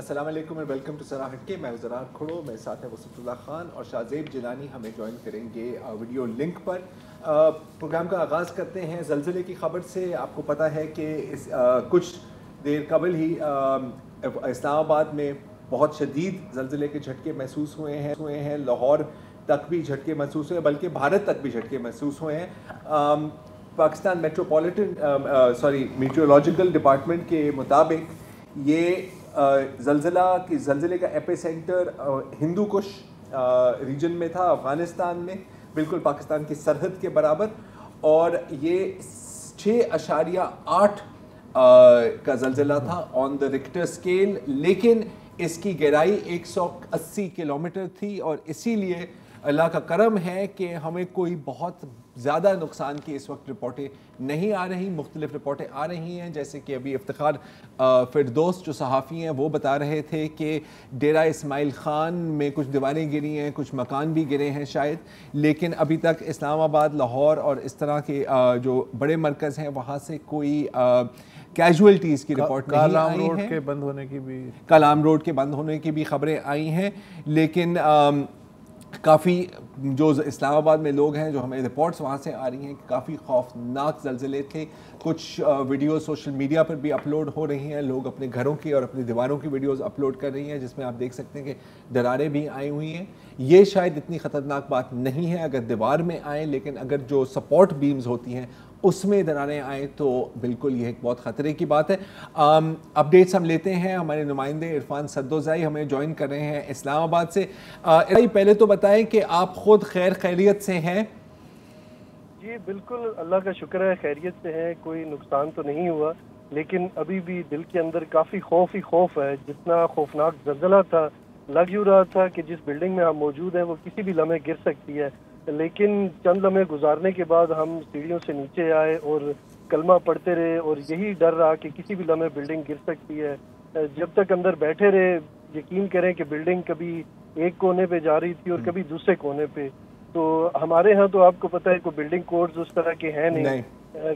अस्सलाम वालेकुम and welcome to सराहट के। मैं ज़रार खुड़ो, मेरे साथ है वसीफुल्लाह खान और शाहजेब जिलानी हमें ज्वाइन करेंगे वीडियो लिंक पर। प्रोग्राम का आगाज़ करते हैं ज़लज़ले की ख़बर से। आपको पता है कि कुछ देर कबल ही इस्लामाबाद में बहुत शदीद ज़लज़ले के झटके महसूस हुए हैं। लाहौर तक भी झटके महसूस हुए, बल्कि भारत तक भी झटके महसूस हुए हैं। पाकिस्तान मीटियोलॉजिकल डिपार्टमेंट के मुताबिक ये ज़लज़ले का एपिसेंटर हिंदू कुश रीजन में था, अफ़गानिस्तान में, बिल्कुल पाकिस्तान की सरहद के बराबर। और ये 6.8 का ज़लज़ला था ऑन द रिक्टर स्केल, लेकिन इसकी गहराई 180 किलोमीटर थी। और इसीलिए अल्लाह का करम है कि हमें कोई बहुत ज़्यादा नुकसान की इस वक्त रिपोर्टें नहीं आ रही। मुख्तलिफ रिपोर्टें आ रही हैं, जैसे कि अभी इफ्तिखार फिरदौस जो सहाफ़ी हैं वो बता रहे थे कि डेरा इस्माइल ख़ान में कुछ दीवारें गिरी हैं, कुछ मकान भी गिरे हैं शायद। लेकिन अभी तक इस्लामाबाद, लाहौर और इस तरह के जो बड़े मरकज़ हैं वहाँ से कोई कैजुअल्टीज़ की रिपोर्ट नहीं आई है। रोड के बंद होने की भी, कलाम रोड के बंद होने की भी खबरें आई हैं, लेकिन काफ़ी जो इस्लामाबाद में लोग हैं, जो हमें रिपोर्ट्स वहाँ से आ रही हैं कि काफ़ी खौफनाक ज़लज़ले थे। कुछ वीडियो सोशल मीडिया पर भी अपलोड हो रही हैं, लोग अपने घरों की और अपनी दीवारों की वीडियोस अपलोड कर रही हैं, जिसमें आप देख सकते हैं कि दरारें भी आई हुई हैं। ये शायद इतनी ख़तरनाक बात नहीं है अगर दीवार में आए, लेकिन अगर जो सपोर्ट बीम्स होती हैं उसमें दरारें आए तो बिल्कुल ये एक बहुत ख़तरे की बात है। अपडेट्स हम लेते हैं। हमारे नुमाइंदे इरफान सद्दोज़ाई हमें ज्वाइन कर रहे हैं इस्लामाबाद से। पहले तो बताएं कि आप ख़ुद खैर खैरियत से हैं? जी बिल्कुल, अल्लाह का शुक्र है, खैरियत से है, कोई नुकसान तो नहीं हुआ, लेकिन अभी भी दिल के अंदर काफ़ी खौफ ही खौफ है। जितना खौफनाक ज़लज़ला था, लग यूँ रहा था कि जिस बिल्डिंग में हम मौजूद हैं वो किसी भी लम्हे गिर सकती है। लेकिन चंद लम्हे गुजारने के बाद हम सीढ़ियों से नीचे आए और कलमा पढ़ते रहे, और यही डर रहा कि किसी भी लम्हे बिल्डिंग गिर सकती है। जब तक अंदर बैठे रहे, यकीन करें कि बिल्डिंग कभी एक कोने पे जा रही थी और कभी दूसरे कोने पे। तो हमारे यहाँ तो आपको पता है कोई बिल्डिंग कोड्स उस तरह के हैं नहीं।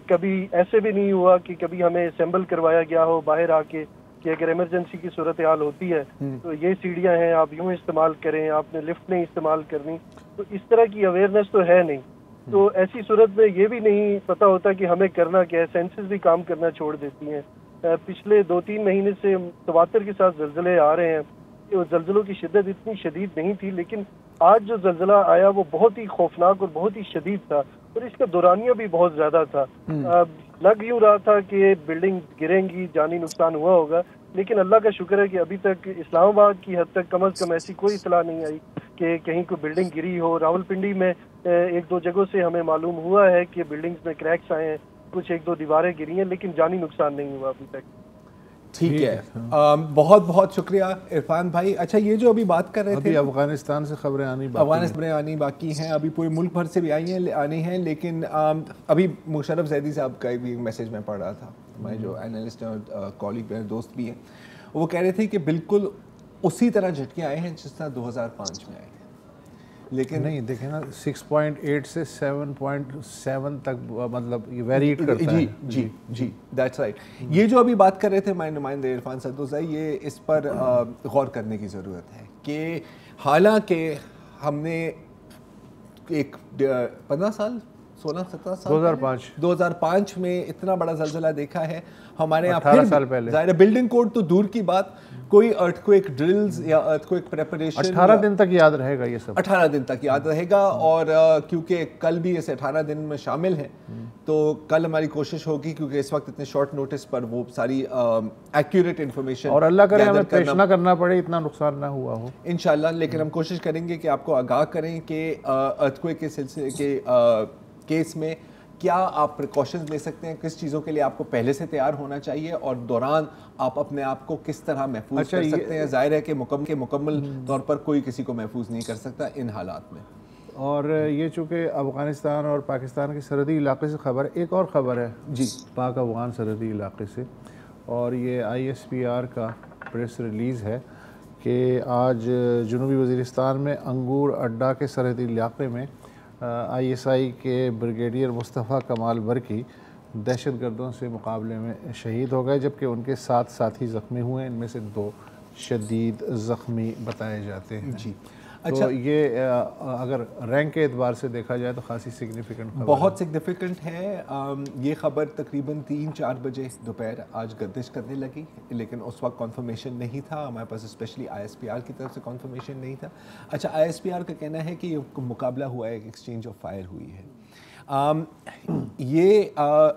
कभी ऐसे भी नहीं हुआ कि कभी हमें असेंबल करवाया गया हो बाहर आके कि अगर इमरजेंसी की सूरत हाल होती है तो ये सीढ़ियाँ हैं, आप यूँ इस्तेमाल करें, आपने लिफ्ट नहीं इस्तेमाल करनी। तो इस तरह की अवेयरनेस तो है नहीं। तो ऐसी सूरत में ये भी नहीं पता होता कि हमें करना क्या है। सेंसेस भी काम करना छोड़ देती हैं। पिछले 2-3 महीने से तवातर के साथ ज़लज़ले आ रहे हैं। ज़लज़लों की शिद्दत इतनी शदीद नहीं थी, लेकिन आज जो ज़लज़ला आया वो बहुत ही खौफनाक और बहुत ही शदीद था, और इसका दौरानिया भी बहुत ज़्यादा था। लग यूँ रहा था कि बिल्डिंग गिरेंगी, जानी नुकसान हुआ होगा, लेकिन अल्लाह का शुक्र है कि अभी तक इस्लामाबाद की हद तक कम अज़ कम ऐसी कोई इत्तला नहीं आई कि कहीं कोई बिल्डिंग गिरी हो। रावलपिंडी में 1-2 जगहों से हमें मालूम हुआ है कि बिल्डिंग्स में क्रैक्स आए हैं, कुछ 1-2 दीवारें गिरी हैं, लेकिन जानी नुकसान नहीं हुआ अभी तक। ठीक है, बहुत बहुत शुक्रिया इरफान भाई। अच्छा, ये जो अभी बात कर रहे थे, अफगानिस्तान से खबरें आनी बाकी हैं, अभी पूरे मुल्क भर से भी आनी हैं, लेकिन अभी मुशर्रफ ज़ैदी साहब का भी मैसेज मैं पढ़ रहा था, हमारे जो एनालिस्ट हैं और कॉलीग हैं, दोस्त भी हैं, वो कह रहे थे कि बिल्कुल उसी तरह झटके आए हैं जिस तरह 2005 में आए थे। लेकिन नहीं, देखें ना, 6.8 से 7.7 तक मतलब ये वेरीड करता है। जी, दैट्स राइट। ये जो अभी बात कर रहे थे हमारे नुमाइंदे इरफान सद्दोज़ाई, ये इस पर गौर करने की ज़रूरत है कि हालांकि हमने एक 15 साल 16-17 साल 2005 में इतना बड़ा ज़लज़ला देखा है। हमारे यहाँ 18 साल पहले ज़ाहिर बिल्डिंग कोड तो दूर की बात, कोई अर्थक्वेक ड्रिल्स या अर्थक्वेक प्रिपरेशन 18 दिन तक याद रहेगा ये सब, 18 दिन तक याद रहेगा। और क्योंकि कल भी इस 18 दिन में शामिल हैं, तो कल हमारी कोशिश होगी, क्योंकि इस वक्त इतने शॉर्ट नोटिस पर वो सारी एक्यूरेट इन्फॉर्मेशन, और अल्लाह करे हमें पेश ना करना पड़े, इतना नुकसान ना हुआ हो इंशाल्लाह। लेकिन हम कोशिश करेंगे कि आपको आगाह करें कि अर्थक्वेक के सिलसिले के केस में क्या आप प्रिकॉशंस ले सकते हैं, किस चीज़ों के लिए आपको पहले से तैयार होना चाहिए, और दौरान आप अपने आप को किस तरह महफूज कर सकते हैं। जाहिर है कि मुकम्मल तौर पर कोई किसी को महफूज नहीं कर सकता इन हालात में। और ये चूँकि अफ़गानिस्तान और पाकिस्तान के सरहदी इलाके से खबर, एक और ख़बर है जी पाक अफ़गान सरहदी इलाके से, और ये ISPR का प्रेस रिलीज़ है कि आज जनूबी वज़ीरिस्तान में अंगूर अड्डा के सरहदी इलाके में ISI के ब्रिगेडियर मुस्तफ़ा कमाल बरकी दहशतगर्दों से मुकाबले में शहीद हो गए, जबकि उनके 7 साथी ज़ख्मी हुए, इनमें से 2 शदीद ज़ख्मी बताए जाते हैं जी। अच्छा, तो ये अगर रैंक के एतबार से देखा जाए तो खासी सिग्निफिकेंट, बहुत सिग्निफिकेंट है। ये ख़बर तकरीबन 3-4 बजे दोपहर आज गर्दिश करने लगी, लेकिन उस वक्त कॉन्फर्मेशन नहीं था हमारे पास, स्पेशली ISPR की तरफ से कॉन्फर्मेशन नहीं था। अच्छा, ISPR का कहना है कि ये मुकाबला हुआ है, एक एक्सचेंज ऑफ फायर हुई है। ये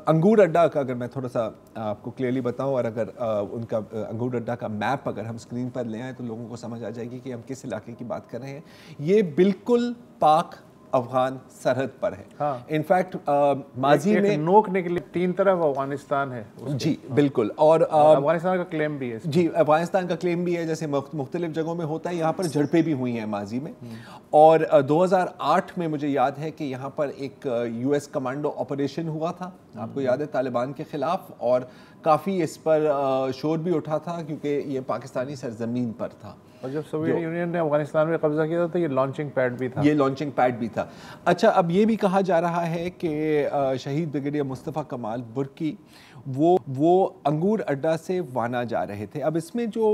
अंगूर अड्डा का अगर मैं थोड़ा सा आपको क्लियरली बताऊं, और अगर उनका अंगूर अड्डा का मैप अगर हम स्क्रीन पर ले आए तो लोगों को समझ आ जाएगी कि हम किस इलाके की बात कर रहे हैं। ये बिल्कुल पाक अफगान सरहद पर है। हाँ। इनफैक्ट माजी में नोक निकली, 3 तरफ अफगानिस्तान है जी। बिल्कुल। और अफगानिस्तान का क्लेम भी है जी, अफगानिस्तान का क्लेम भी है, जैसे मुख्तलिफ जगहों में होता है। यहाँ पर झड़पें भी हुई हैं माजी में, और 2008 में मुझे याद है कि यहाँ पर एक US कमांडो ऑपरेशन हुआ था, आपको याद है, तालिबान के ख़िलाफ़, और काफ़ी इस पर शोर भी उठा था क्योंकि ये पाकिस्तानी सरजमीन पर था। और जब सोवियत यूनियन ने अफगानिस्तान में कब्जा किया था तो ये लॉन्चिंग पैड भी था। ये लॉन्चिंग पैड भी था। अच्छा, अब ये भी कहा जा रहा है कि शहीद ब्रिगेडियर मुस्तफ़ा कमाल बुर्की वो अंगूर अड्डा से वाना जा रहे थे। अब इसमें जो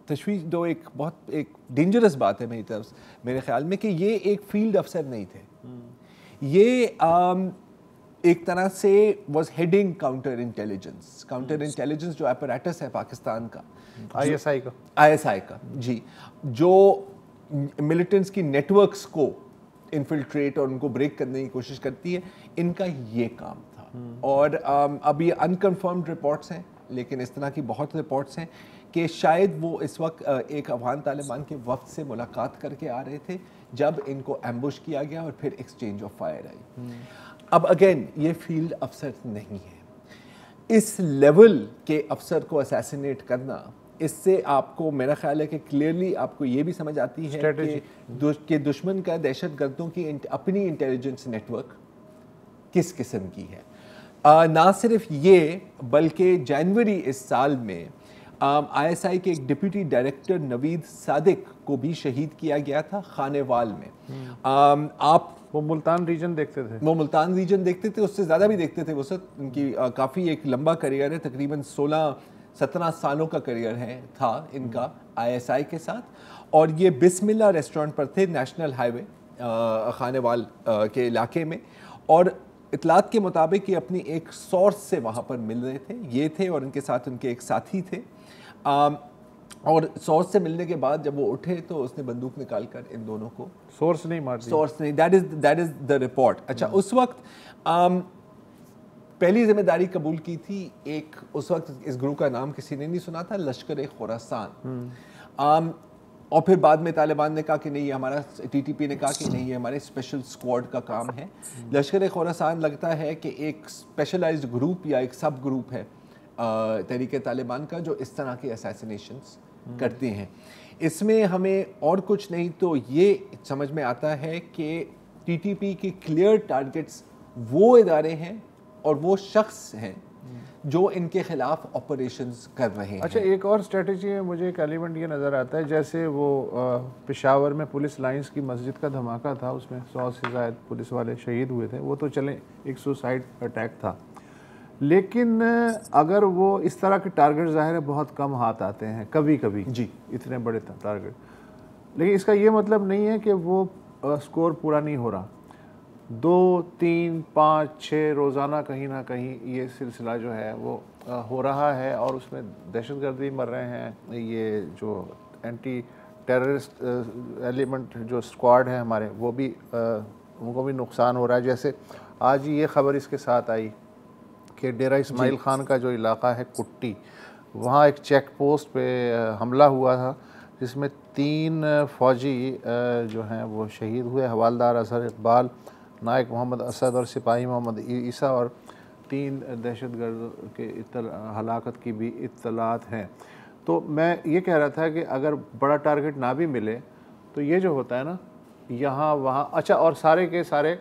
तशवीश, जो एक बहुत एक डेंजरस बात है मेरे ख्याल में, कि ये एक फील्ड अफसर नहीं थे। ये एक तरह से वॉज हेडिंग काउंटर इंटेलिजेंस जो अपैरेटस है पाकिस्तान का, ISI का जी, जो मिलिटेंट्स की नेटवर्क्स को इन्फिल्ट्रेट और उनको ब्रेक करने की कोशिश करती है, इनका ये काम था। और अब ये अनकन्फर्म्ड रिपोर्ट्स हैं, लेकिन इस तरह की बहुत रिपोर्ट्स हैं कि शायद वो इस वक्त एक अफगान तालिबान के वफ्द से मुलाकात करके आ रहे थे जब इनको एम्बुश किया गया और फिर एक्सचेंज ऑफ फायर आई। अब अगेन, ये फील्ड अफसर नहीं है। इस लेवल के अफसर को असैसिनेट करना, इससे आपको मेरा ख्याल है कि क्लियरली आपको ये भी समझ आती है कि दुश्मन का, दहशत गर्दों की अपनी इंटेलिजेंस नेटवर्क किस किस्म की है। ना सिर्फ ये, बल्कि जनवरी इस साल में ISI के एक डिप्टी डायरेक्टर नवीद सादिक को भी शहीद किया गया था खानेवाल में। आप वो मुल्तान रीजन देखते थे, उससे ज़्यादा भी देखते थे वो सब। उनकी काफ़ी एक लंबा करियर है, तकरीबन 16-17 सालों का करियर था इनका ISI के साथ। और ये बिस्मिल्लाह रेस्टोरेंट पर थे, नेशनल हाईवे खानेवाल के इलाके में। और इतलात के मुताबिक ये अपनी एक सोर्स से वहाँ पर मिल रहे थे, ये थे और उनके साथ उनके एक साथी थे। और सोर्स से मिलने के बाद जब वो उठे तो उसने बंदूक निकालकर इन दोनों को, सोर्स नहीं, दैट इज द रिपोर्ट। अच्छा, उस वक्त पहली जिम्मेदारी कबूल की थी एक, उस वक्त इस ग्रुप का नाम किसी ने नहीं सुना था, लश्कर खुरासान। और फिर बाद में तालिबान ने कहा कि नहीं, ये हमारा, TTP ने कहा कि नहीं, ये हमारे स्पेशल स्क्वाड का काम है। लश्कर खुरासान लगता है कि एक स्पेशलाइज्ड ग्रुप या एक सब ग्रुप है तहरीक तालिबान का, जो इस तरह के असैसिनेशंस करते हैं। इसमें हमें और कुछ नहीं तो ये समझ में आता है कि TTP के क्लियर टारगेट्स वो इदारे हैं और वो शख्स हैं जो इनके खिलाफ ऑपरेशंस कर रहे हैं। अच्छा, एक और स्ट्रेटजी है, मुझे एक एलिमेंट ये नज़र आता है, जैसे वो पेशावर में पुलिस लाइंस की मस्जिद का धमाका था, उसमें 100 से ज़ायद पुलिस वाले शहीद हुए थे, वो तो चले एक सुसाइड अटैक था, लेकिन अगर वो इस तरह के टारगेट ज़ाहिर है बहुत कम हाथ आते हैं कभी कभी जी, इतने बड़े टारगेट। लेकिन इसका ये मतलब नहीं है कि वो स्कोर पूरा नहीं हो रहा। 2, 3, 5, 6 रोज़ाना कहीं ना कहीं ये सिलसिला जो है वो हो रहा है, और उसमें दहशतगर्दी मर रहे हैं, ये जो एंटी टेररिस्ट एलिमेंट जो स्क्वाड है हमारे, वो भी उनको भी नुकसान हो रहा है। जैसे आज ये ख़बर इसके साथ आई कि डेरा इस्माइल ख़ान का जो इलाका है कुट्टी, वहाँ एक चेक पोस्ट पे हमला हुआ था जिसमें 3 फ़ौजी जो हैं वो शहीद हुए, हवालदार अजहर इकबाल, नायक मोहम्मद असद और सिपाही मोहम्मद ईसा, और 3 दहशतगर्द के हलाकत की भी इत्तलात हैं। तो मैं ये कह रहा था कि अगर बड़ा टारगेट ना भी मिले तो ये जो होता है ना यहाँ वहाँ, अच्छा, और सारे के सारे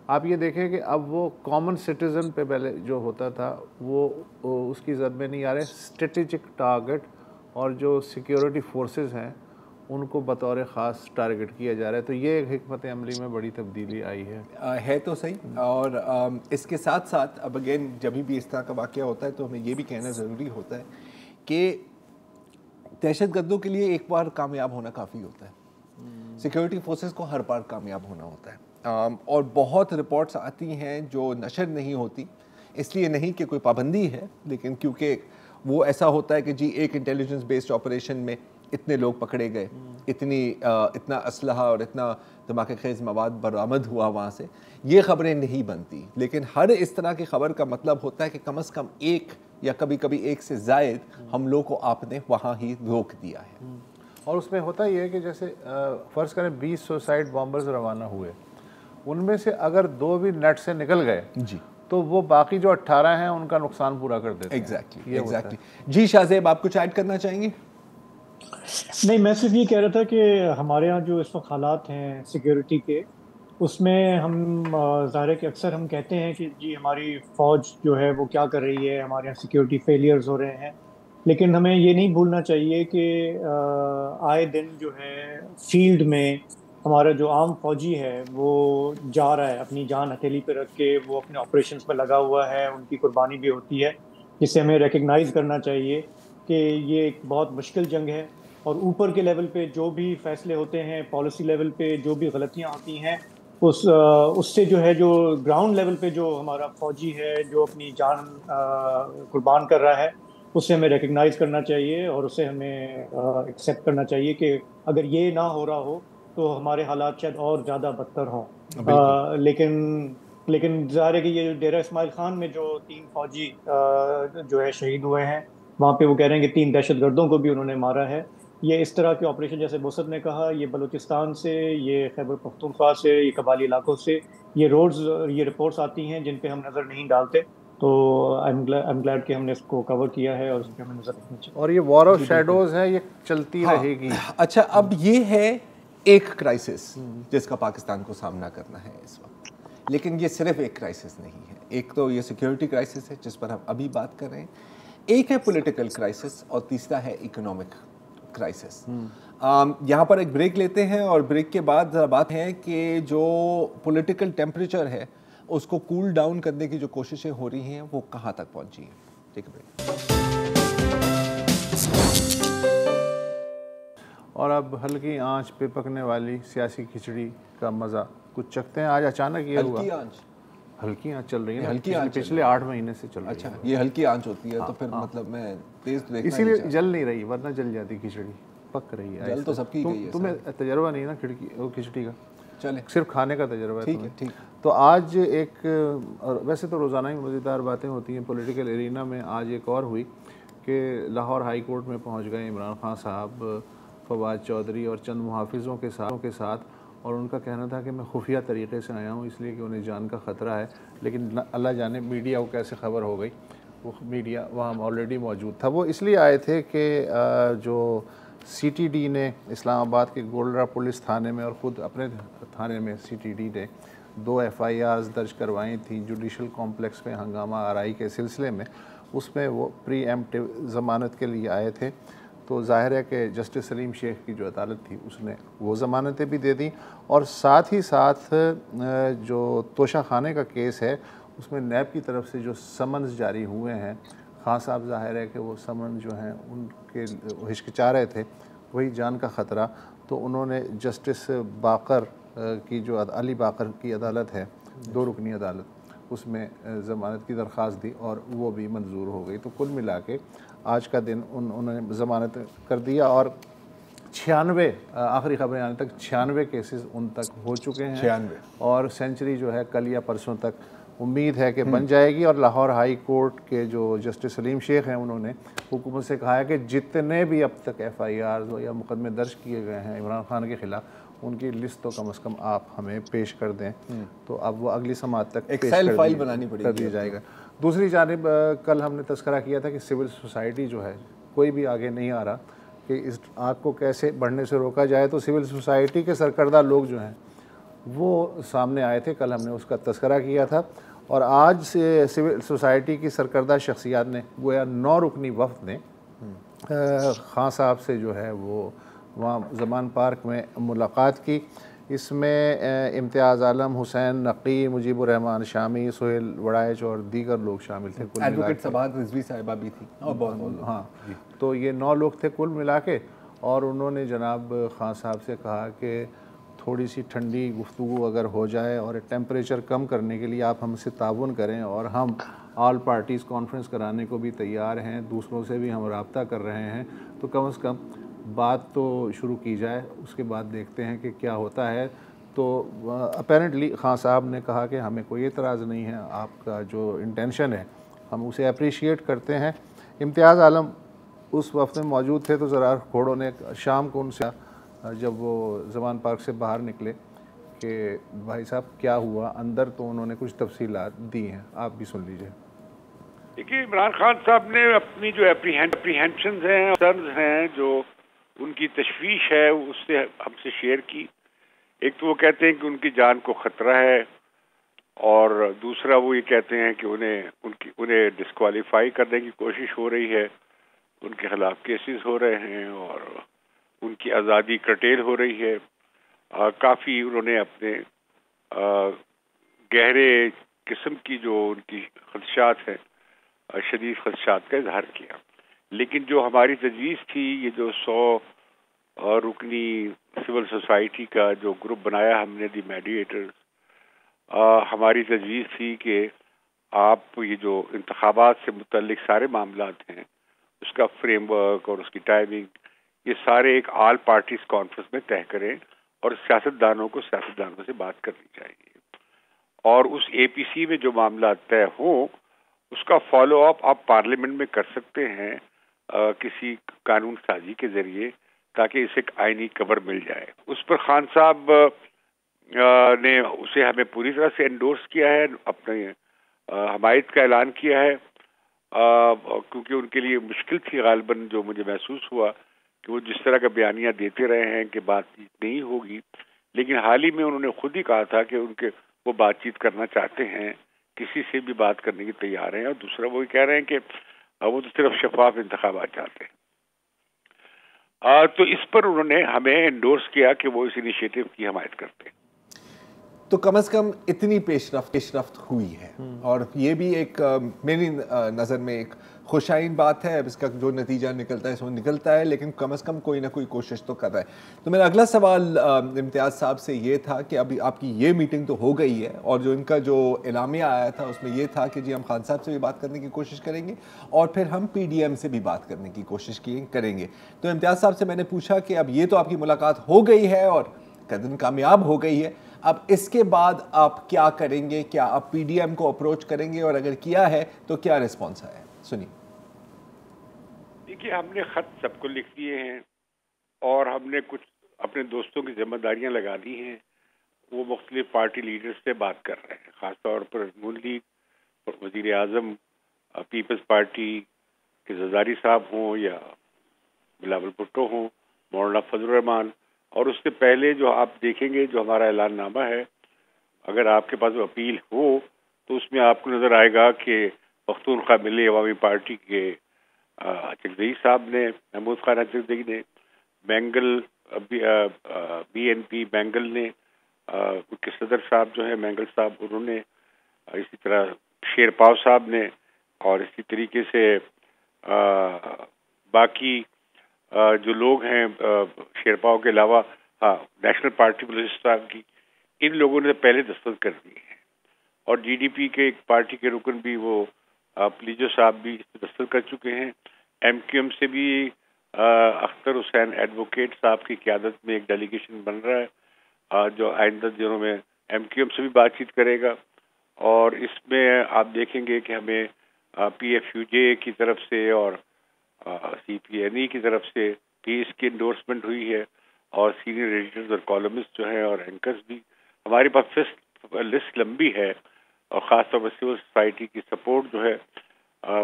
आप ये देखें कि अब वो कॉमन सिटीज़न पे पहले जो होता था वो उसकी जद में नहीं आ रहे, स्ट्रेटेजिक टारगेट और जो सिक्योरिटी फोर्सेस हैं उनको बतौर ख़ास टारगेट किया जा रहा है। तो ये एक हिकमत अमली में बड़ी तब्दीली आई है तो सही। और इसके साथ साथ अब अगेन जब भी इस तरह का वाक़या होता है तो हमें ये भी कहना ज़रूरी होता है कि दहशतगर्दों के लिए एक बार कामयाब होना काफ़ी होता है, सिक्योरिटी फोर्सेस को हर बार कामयाब होना होता है। और बहुत रिपोर्ट्स आती हैं जो नशर नहीं होती, इसलिए नहीं कि कोई पाबंदी है, लेकिन क्योंकि वो ऐसा होता है कि जी एक इंटेलिजेंस बेस्ड ऑपरेशन में इतने लोग पकड़े गए, इतना असलहा और इतना धमाके खेज़ मवाद बरामद हुआ वहाँ से, ये ख़बरें नहीं बनती। लेकिन हर इस तरह की ख़बर का मतलब होता है कि कम से कम एक या कभी कभी एक से ज़ायद हमलों को आपने वहाँ ही रोक दिया है। और उसमें होता ही है कि जैसे फ़र्ज़ करें 20 सुसाइड बॉम्बर्स रवाना हुए, उनमें से अगर 2 भी नेट से निकल गए जी, तो वो बाकी जो 18 हैं उनका नुकसान पूरा कर देते हैं। एग्जैक्टली। जी शाहज़ेब, आप कुछ ऐड करना चाहेंगे? नहीं, मैं सिर्फ ये कह रहा था कि हमारे यहाँ जो इस वक्त हालात हैं सिक्योरिटी के, उसमें हम ज़ाहिर है कि अक्सर हम कहते हैं कि जी हमारी फ़ौज जो है वो क्या कर रही है, हमारे यहाँ सिक्योरिटी फेलियर्स हो रहे हैं, लेकिन हमें ये नहीं भूलना चाहिए कि आए दिन जो है फील्ड में हमारा जो आम फौजी है वो जा रहा है, अपनी जान हथेली पे रख के वो अपने ऑपरेशंस में लगा हुआ है, उनकी कुर्बानी भी होती है, जिसे हमें रिकग्नाइज़ करना चाहिए कि ये एक बहुत मुश्किल जंग है। और ऊपर के लेवल पे जो भी फैसले होते हैं, पॉलिसी लेवल पे जो भी गलतियाँ होती हैं, उससे जो है, जो ग्राउंड लेवल पे जो हमारा फौजी है जो अपनी जान कुर्बान कर रहा है, उसे हमें रिकग्नाइज़ करना चाहिए और उसे हमें एक्सेप्ट करना चाहिए कि अगर ये ना हो रहा हो तो हमारे हालात शायद और ज़्यादा बदतर हों। लेकिन ज़ाहिर है कि ये डेरा इस्माइल खान में जो 3 फौजी जो है शहीद हुए हैं, वहाँ पे वो कह रहे हैं कि 3 दहशतगर्दों को भी उन्होंने मारा है। ये इस तरह के ऑपरेशन, जैसे बोसत ने कहा, ये बलूचिस्तान से, ये खैबर पख्तूनख्वा से, ये कबाली इलाकों से ये रिपोर्ट्स आती हैं जिन पे हम नज़र नहीं डालते। तो आई एम ग्लैड कि हमने इसको कवर किया है और इस पर हमें नज़र रखनी चाहिए। और ये वॉर ऑफ शैडोज़ है, ये चलती रहेगी। अच्छा, अब ये है एक क्राइसिस जिसका पाकिस्तान को सामना करना है इस वक्त, लेकिन ये सिर्फ एक क्राइसिस नहीं है। एक तो ये सिक्योरिटी क्राइसिस है जिस पर हम अभी बात कर रहे हैं, एक है पॉलिटिकल क्राइसिस और तीसरा है इकोनॉमिक क्राइसिस। यहाँ पर एक ब्रेक लेते हैं और ब्रेक के बाद ज़रा बात है कि जो पॉलिटिकल टेम्परेचर है उसको कूल डाउन करने की जो कोशिशें हो रही हैं वो कहाँ तक पहुँची हैं। Take a break. और अब हल्की आंच पे पकने वाली सियासी खिचड़ी का मज़ा कुछ चखते हैं। आज अचानक ये हुआ, हल्की आंच चल रही है, हल्की आंच पिछले 8 महीने से चल रही है। अच्छा, ये हल्की आंच होती है। तो फिर मतलब मैं तेज तो देखना इसीलिए जल नहीं रही, वरना जल जाती खिचड़ी। पक रही है, जल तो सबकी गई है। तुम्हें तजर्बा नहीं ना खिचड़ी का, चले सिर्फ खाने का तजर्बा है। ठीक है, ठीक। तो आज एक, और वैसे तो रोज़ाना ही मज़ेदार बातें होती हैं पॉलिटिकल एरिना में, आज एक और हुई कि लाहौर हाई कोर्ट में पहुंच गए इमरान खान साहब, फवाद चौधरी और चंद मुहाफिज़ों के साथ और उनका कहना था कि मैं खुफिया तरीक़े से आया हूँ इसलिए कि उन्हें जान का ख़तरा है। लेकिन अल्लाह जाने मीडिया को कैसे ख़बर हो गई, वो मीडिया वहाँ ऑलरेडी मौजूद था। वो इसलिए आए थे कि जो CTD ने इस्लामाबाद के गोल्डरा पुलिस थाने में और ख़ुद अपने थाने में CTD ने 2 FIRs दर्ज करवाई थी जुडिशल कॉम्प्लेक्स में हंगामा आराई के सिलसिले में। उसमें वो प्री एम्प्टिव ज़मानत के लिए आए थे। तो ज़ाहिर है कि जस्टिस सलीम शेख की जो अदालत थी उसने वो ज़मानतें भी दे दी और साथ ही साथ जो तोशा खाने का केस है उसमें नैब की तरफ से जो समन्स जारी हुए हैं, खान साहब ज़ाहिर है कि वो समन जो हैं उनके हिचकिचा रहे थे, वही जान का ख़तरा। तो उन्होंने जस्टिस बाकर की जो अली बाकर की अदालत है, 2 रुकनी अदालत, उसमें ज़मानत की दरख्वास्त दी और वो भी मंजूर हो गई। तो कुल मिला के आज का दिन उन्होंने ज़मानत कर दिया और 96 आखिरी खबरें आने तक 96 केसेस उन तक हो चुके हैं। 96 और सेंचुरी जो है कल या परसों तक उम्मीद है कि बन जाएगी। और लाहौर हाई कोर्ट के जो जस्टिस सलीम शेख हैं उन्होंने हुकूमत से कहा है कि जितने भी अब तक FIRs या मुकदमे दर्ज किए गए हैं इमरान खान के ख़िलाफ़ उनकी लिस्ट तो कम से कम आप हमें पेश कर दें। तो अब वो अगली समात तक एक्सेल फाइल बनानी पड़ेगी, कर दिया जाएगा। दूसरी जानिब कल हमने तस्करा किया था कि सिविल सोसाइटी जो है कोई भी आगे नहीं आ रहा कि इस आग को कैसे बढ़ने से रोका जाए। तो सिविल सोसाइटी के सरकर्दा लोग जो हैं वो सामने आए थे, कल हमने उसका तस्करा किया था। और आज से सिविल सोसाइटी की सरकर्दा शख्सियात ने, गोया 9 रुकनी वफ़द ने खान साहब से जो है वो वहाँ ज़मान पार्क में मुलाकात की। इसमें इम्तियाज़ आलम, हुसैन नकी, मुजीबुर रहमान शामी, सोहेल वड़ाइच और दीगर लोग शामिल थे। कुल एडवोकेट सबात रिजवी साहिबा भी थी और बहुत हाँ, तो ये 9 लोग थे कुल मिला के। और उन्होंने जनाब खान साहब से कहा कि थोड़ी सी ठंडी गुफ्तगू अगर हो जाए और टेम्परेचर कम करने के लिए आप हमसे ताउन करें, और हम ऑल पार्टीज़ कॉन्फ्रेंस कराने को भी तैयार हैं, दूसरों से भी हम रब्ता कर रहे हैं, तो कम से कम बात तो शुरू की जाए, उसके बाद देखते हैं कि क्या होता है। तो अपेरेंटली खान साहब ने कहा कि हमें कोई एतराज़ नहीं है, आपका जो इंटेंशन है हम उसे अप्रिशिएट करते हैं। इम्तियाज़ आलम उस वक्त में मौजूद थे, तो ज़रा खोड़ों ने शाम को उनसे जब वो ज़मान पार्क से बाहर निकले कि भाई साहब क्या हुआ अंदर, तो उन्होंने कुछ तफसीलात दी हैं, आप भी सुन लीजिए। देखिए, इमरान खान साहब ने अपनी जो एप्रीहेंशंस हैं, कंसर्न्स हैं, जो उनकी तशवीश है, उससे हमसे शेयर की। एक तो वो कहते हैं कि उनकी जान को ख़तरा है, और दूसरा वो ये कहते हैं कि उन्हें डिस्क्वालीफाई करने की कोशिश हो रही है, उनके खिलाफ केसेस हो रहे हैं और उनकी आज़ादी कर्टेल हो रही है। काफ़ी उन्होंने अपने गहरे किस्म की जो उनकी खदशात हैं, शदीद खदशात का इजहार किया। लेकिन जो हमारी तजवीज़ थी, ये जो 100 रुकनी सिविल सोसाइटी का जो ग्रुप बनाया हमने, दी मेडिएटर्स, हमारी तजवीज़ थी कि आप ये जो इंतखाबात से मुतल्लिक सारे मामलात हैं, उसका फ्रेमवर्क और उसकी टाइमिंग, ये सारे एक ऑल पार्टीज कॉन्फ्रेंस में तय करें और सियासतदानों को सियासतदानों से बात करनी चाहिए। और उस एपीसी में जो मामला तय हो, उसका फॉलो अप आप पार्लियामेंट में कर सकते हैं किसी कानून साजी के जरिए, ताकि इसे एक आईनी कवर मिल जाए। उस पर खान साहब ने उसे हमें पूरी तरह से एंडोर्स किया है, अपने हमायत का ऐलान किया है, क्योंकि उनके लिए मुश्किल थी गालिबन, जो मुझे महसूस हुआ कि वो जिस तरह का बयानियां देते रहे हैं कि बातचीत नहीं होगी। लेकिन हाल ही में उन्होंने खुद ही कहा था कि वो बातचीत करना चाहते हैं, किसी से भी बात करने की तैयार हैं। और दूसरा वो कह रहे हैं कि वो तो सिर्फ शफाफ इंतखाबात चाहते हैं। तो इस पर उन्होंने हमें एंडोर्स किया कि वो इस इनिशिएटिव की हमायत करते हैं। तो कम से कम इतनी पेशरफ्त हुई है, और ये भी एक मेरी नज़र में एक खुशाइन बात है। अब इसका जो नतीजा निकलता है सो निकलता है, लेकिन कम से कम कोई ना कोई कोशिश तो कर रहा है। तो मेरा अगला सवाल इम्तियाज़ साहब से ये था कि अभी आपकी ये मीटिंग तो हो गई है, और जो इनका जो एलामिया आया था उसमें ये था कि जी हम खान साहब से भी बात करने की कोशिश करेंगे और फिर हम PDM से भी बात करने की कोशिश करेंगे। तो इम्तियाज़ साहब से मैंने पूछा कि अब ये तो आपकी मुलाकात हो गई है और कदम कामयाब हो गई है, अब इसके बाद आप क्या करेंगे? क्या आप PDM को अप्रोच करेंगे, और अगर किया है तो क्या रिस्पॉन्स आया? सुनिए। देखिए, हमने खत सबको लिख दिए हैं और हमने कुछ अपने दोस्तों की जिम्मेदारियां लगा दी हैं। वो मुख्तलिफ पार्टी लीडर्स से बात कर रहे हैं, खासतौर पर नून लीग और वजीर आजम, पीपल्स पार्टी के जरदारी साहब हों या बिलावल भुट्टो हों, मौलाना फजल रहमान। और उससे पहले जो आप देखेंगे, जो हमारा ऐलाननामा है, अगर आपके पास अपील हो तो उसमें आपको नजर आएगा कि पख्तूनख्वा मिली अवामी पार्टी के चकदई साहब ने, महमूद खान चकदई ने, बेंगल BNP बेंगल ने, उनके सदर साहब जो है मैंगल साहब, उन्होंने, इसी तरह शेरपाव साहब ने, और इसी तरीके से बाकी जो लोग हैं शेरपाव के अलावा, नेशनल पार्टी बलूचिस्तान साहब की, इन लोगों ने पहले दस्तखत कर दिए हैं। और GDP के एक पार्टी के रुकन भी, वो प्लीजो साहब भी दस्तखत कर चुके हैं। MQM से भी अख्तर हुसैन एडवोकेट साहब की क़यादत में एक डेलीगेशन बन रहा है, जो आइंदा दिनों में MQM से भी बातचीत करेगा। और इसमें आप देखेंगे कि हमें PFUJ की तरफ से और CPNE की तरफ से भी इसकी इंडोर्समेंट हुई है, और सीनियर एडिटर्स और कॉलमिस्ट जो हैं और एंकर्स भी। हमारे पास लिस्ट लंबी है, और ख़ासतौर पर सिविल सोसाइटी की सपोर्ट जो है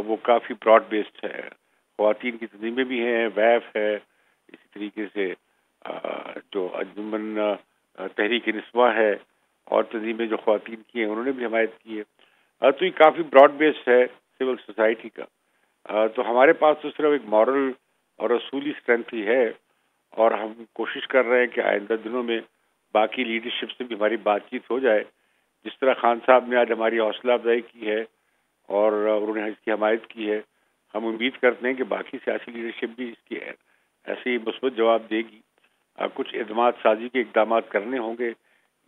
वो काफ़ी ब्रॉड बेस्ड है। ख़वातीन की तंजीमें भी हैं, वैफ है, इसी तरीके से जो अंजुमन तहरीक निस्वा है, और तंजीमें जो ख़वातीन की हैं उन्होंने भी हमायत की है। तो ये काफ़ी ब्रॉड बेस्ड है सिविल सोसाइटी का। तो हमारे पास तो सिर्फ एक मॉरल और असूली स्ट्रेंथ ही है, और हम कोशिश कर रहे हैं कि आइंदा दिनों में बाकी लीडरशिप से भी हमारी बातचीत हो जाए। जिस तरह खान साहब ने आज हमारी हौसला अफजाई की है और उन्होंने इसकी हमायत की है, हम उम्मीद करते हैं कि बाकी सियासी लीडरशिप भी इसकी ऐसे ही मुस्बत जवाब देगी। कुछ एतमाद साजी के इकदाम करने होंगे।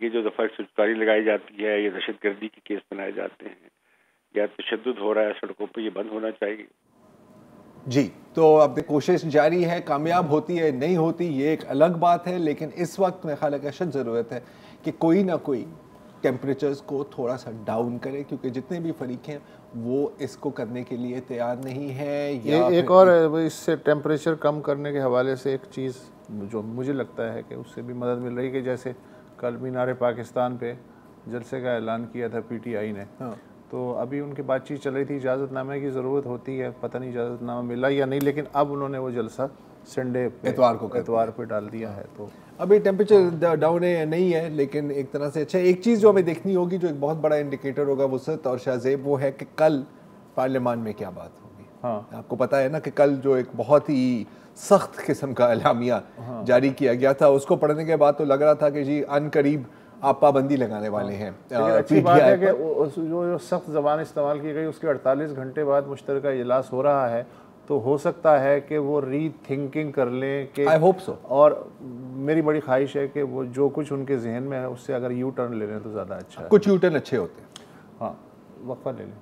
ये जो दफा सरकारी लगाई जाती है, ये दहशतगर्दी के केस बनाए जाते हैं या तशद्दुद हो रहा है सड़कों पर, ये बंद होना चाहिए। जी, तो अब कोशिश जारी है, कामयाब होती है नहीं होती ये एक अलग बात है, लेकिन इस वक्त मेरे ख्याल है अशद ज़रूरत है कि कोई ना कोई टेम्परेचर्स को थोड़ा सा डाउन करे, क्योंकि जितने भी फरीक हैं वो इसको करने के लिए तैयार नहीं है। या एक और इससे टेम्परेचर कम करने के हवाले से एक चीज़ जो मुझे लगता है कि उससे भी मदद मिल रही है कि जैसे कल मीनार पाकिस्तान पे जलसे का ऐलान किया था पीटीआई ने, तो अभी उनकी बातचीत चल रही थी, इजाज़तनामे की ज़रूरत होती है, पता नहीं इजाज़तनामा मिला या नहीं, लेकिन अब उन्होंने वो जलसा संडे एतवार पे डाल दिया है। तो अभी टेम्परेचर डाउन है या नहीं है, लेकिन एक तरह से अच्छा एक चीज़ जो हमें देखनी होगी, जो एक बहुत बड़ा इंडिकेटर होगा वसत और शाहजेब, वो है कि कल पार्लियामान में क्या बात होगी। हाँ, आपको पता है ना कि कल जो एक बहुत ही सख्त किस्म का एलामिया जारी किया गया था, उसको पढ़ने के बाद तो लग रहा था कि जी अनकरीब आप पाबंदी लगाने वाले हैं। अच्छी बात है कि जो सख्त ज़बान इस्तेमाल की गई उसके 48 घंटे बाद मुश्तरका इजलास हो रहा है, तो हो सकता है कि वो री थिंकिंग कर लें कि आई होप सो, और मेरी बड़ी ख्वाहिश है कि वो जो कुछ उनके जहन में है उससे अगर यू टर्न ले लें तो ज़्यादा अच्छा है। कुछ यू टर्न अच्छे होते हैं। हाँ, वक्फा ले लें।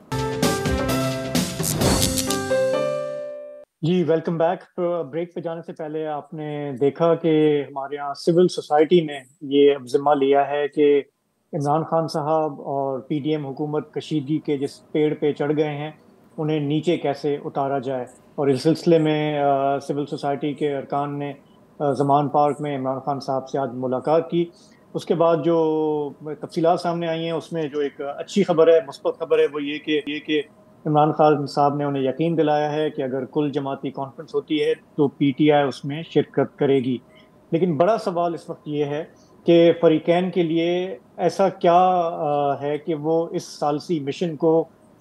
जी, वेलकम बैक। ब्रेक पे जाने से पहले आपने देखा कि हमारे यहाँ सिविल सोसाइटी ने ये अब जिम्मा लिया है कि इमरान खान साहब और पीडीएम हुकूमत कशीदगी के जिस पेड़ पे चढ़ गए हैं उन्हें नीचे कैसे उतारा जाए। और इस सिलसिले में सिविल सोसाइटी के अरकान ने ज़मान पार्क में इमरान खान साहब से आज मुलाकात की। उसके बाद जो तफसीलात सामने आई हैं उसमें जो एक अच्छी खबर है, मुस्बत खबर है, वो ये कि इमरान खान साहब ने उन्हें यकीन दिलाया है कि अगर कुल जमाती कॉन्फ्रेंस होती है तो पीटीआई उसमें शिरकत करेगी। लेकिन बड़ा सवाल इस वक्त ये है कि फरीकैन के लिए ऐसा क्या है कि वो इस सालसी मिशन को